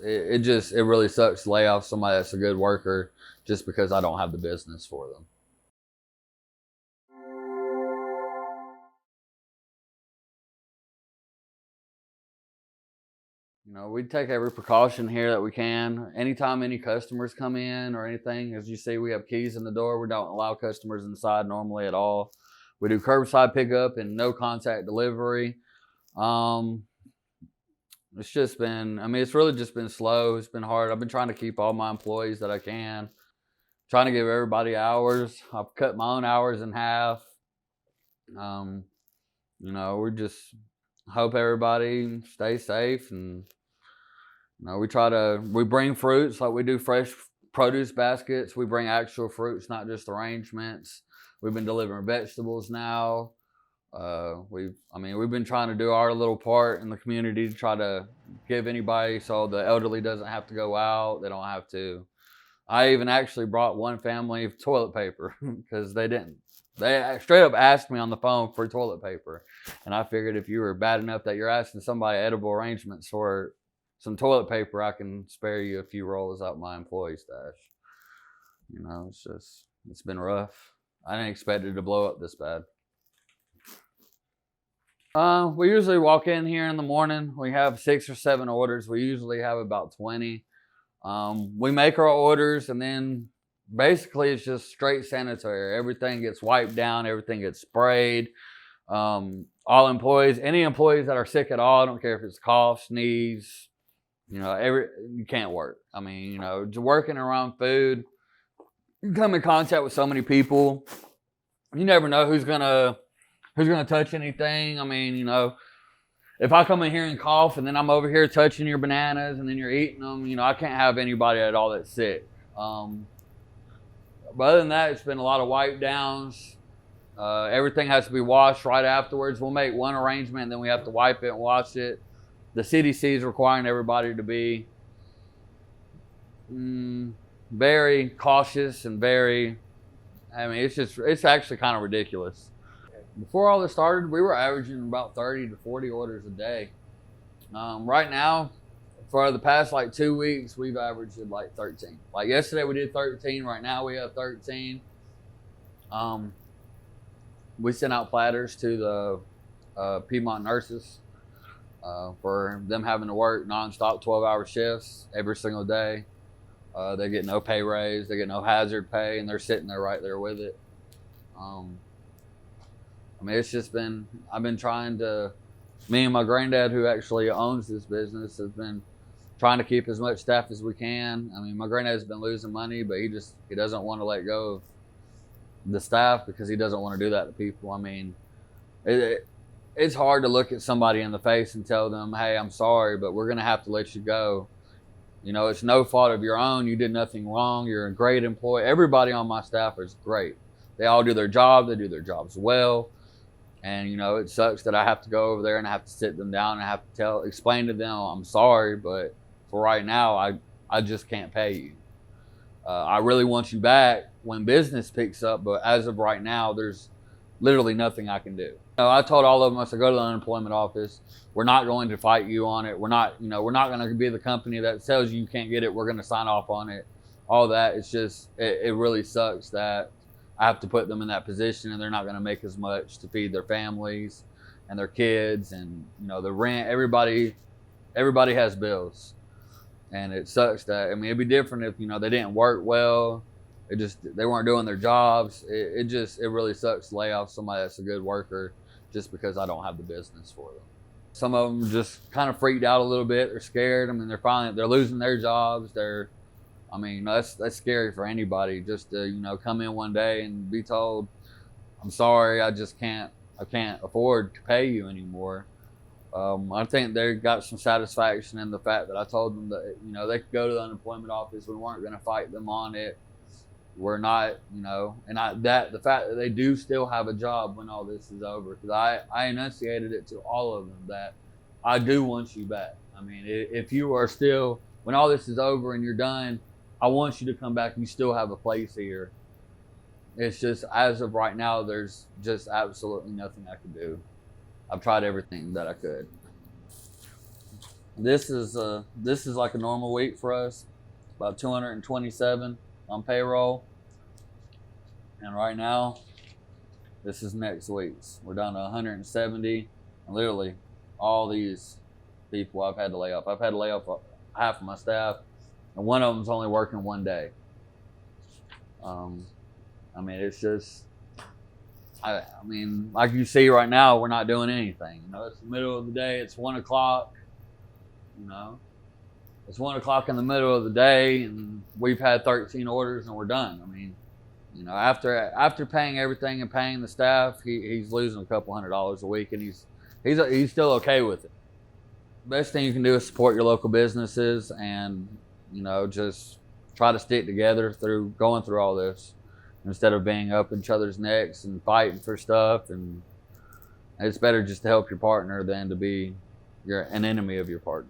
It really sucks to lay off somebody that's a good worker just because I don't have the business for them. You know, we take every precaution here that we can. Anytime any customers come in or anything, as you see, we have keys in the door. We don't allow customers inside normally at all. We do curbside pickup and no contact delivery. Um, it's just been, I mean, it's really just been slow. It's been hard. I've been trying to keep all my employees that I can, trying to give everybody hours. I've cut my own hours in half. Um, you know, we just hope everybody stays safe, and you know, we bring fruits, like we do fresh produce baskets. We bring actual fruits, not just arrangements. We've been delivering vegetables now. We've been trying to do our little part in the community to try to give anybody, so the elderly doesn't have to go out. They don't have to. I even actually brought one family toilet paper because they didn't. They straight up asked me on the phone for toilet paper. And I figured if you were bad enough that you're asking somebody edible arrangements for some toilet paper, I can spare you a few rolls out my employee stash. You know, it's been rough. I didn't expect it to blow up this bad. We usually walk in here in the morning. We have 6 or 7 orders. We usually have about 20. We make our orders, and then basically it's just straight sanitary. Everything gets wiped down. Everything gets sprayed. All employees, any employees that are sick at all, I don't care if it's cough, sneeze, you know, you can't work. I mean, you know, just working around food, you come in contact with so many people. You never know who's gonna touch anything. I mean, you know, if I come in here and cough and then I'm over here touching your bananas and then you're eating them, you know, I can't have anybody at all that's sick. But other than that, it's been a lot of wipe downs. Everything has to be washed right afterwards. We'll make one arrangement and then we have to wipe it and wash it. The CDC is requiring everybody to be very cautious and it's actually kind of ridiculous. Before all this started, we were averaging about 30 to 40 orders a day. Right now, for the past like 2 weeks, we've averaged like 13. Like yesterday we did 13. Right now we have 13. We sent out platters to the Piedmont nurses for them having to work nonstop 12-hour shifts every single day. They get no pay raise, they get no hazard pay, and they're sitting there right there with it. I mean, I've been trying to, me and my granddad, who actually owns this business, has been trying to keep as much staff as we can. I mean, my granddad's been losing money, but he doesn't want to let go of the staff because he doesn't want to do that to people. I mean, it's hard to look at somebody in the face and tell them, hey, I'm sorry, but we're going to have to let you go. You know, it's no fault of your own. You did nothing wrong. You're a great employee. Everybody on my staff is great. They all do their job. They do their jobs well. And, you know, it sucks that I have to go over there and I have to sit them down and I have to explain to them, I'm sorry, but for right now, I just can't pay you. I really want you back when business picks up, but as of right now, there's literally nothing I can do. You know, I told all of them, I said, go to the unemployment office. We're not going to fight you on it. We're not going to be the company that tells you can't get it. We're going to sign off on it. All that. It's just, it really sucks that I have to put them in that position and they're not going to make as much to feed their families and their kids and, you know, the rent. Everybody has bills, and it sucks that, I mean, it'd be different if, you know, they didn't work well. They weren't doing their jobs. It really sucks to lay off somebody that's a good worker just because I don't have the business for them. Some of them just kind of freaked out a little bit. They're scared. I mean, they're losing their jobs. That's scary for anybody, just to, you know, come in one day and be told, I'm sorry, I can't afford to pay you anymore. I think they got some satisfaction in the fact that I told them that, you know, they could go to the unemployment office. We weren't going to fight them on it. We're not, you know, and the fact that they do still have a job when all this is over, because I enunciated it to all of them that I do want you back. I mean, if you are still, when all this is over and you're done, I want you to come back. You still have a place here. It's just, as of right now, there's just absolutely nothing I can do. I've tried everything that I could. This is like a normal week for us, about 227 on payroll, and right now, this is next week's. We're down to 170, and literally, all these people I've had to lay off. I've had to lay off half of my staff, and one of them's only working one day. I mean, it's just, I mean, like you see right now, we're not doing anything. You know, it's the middle of the day. It's 1 o'clock. You know, it's 1 o'clock in the middle of the day, and we've had 13 orders, and we're done. I mean, you know, after paying everything and paying the staff, he's losing a couple $100 a week, and he's still okay with it. Best thing you can do is support your local businesses, and you know, just try to stick together through going through all this, instead of being up each other's necks and fighting for stuff. And it's better just to help your partner than to be an enemy of your partner.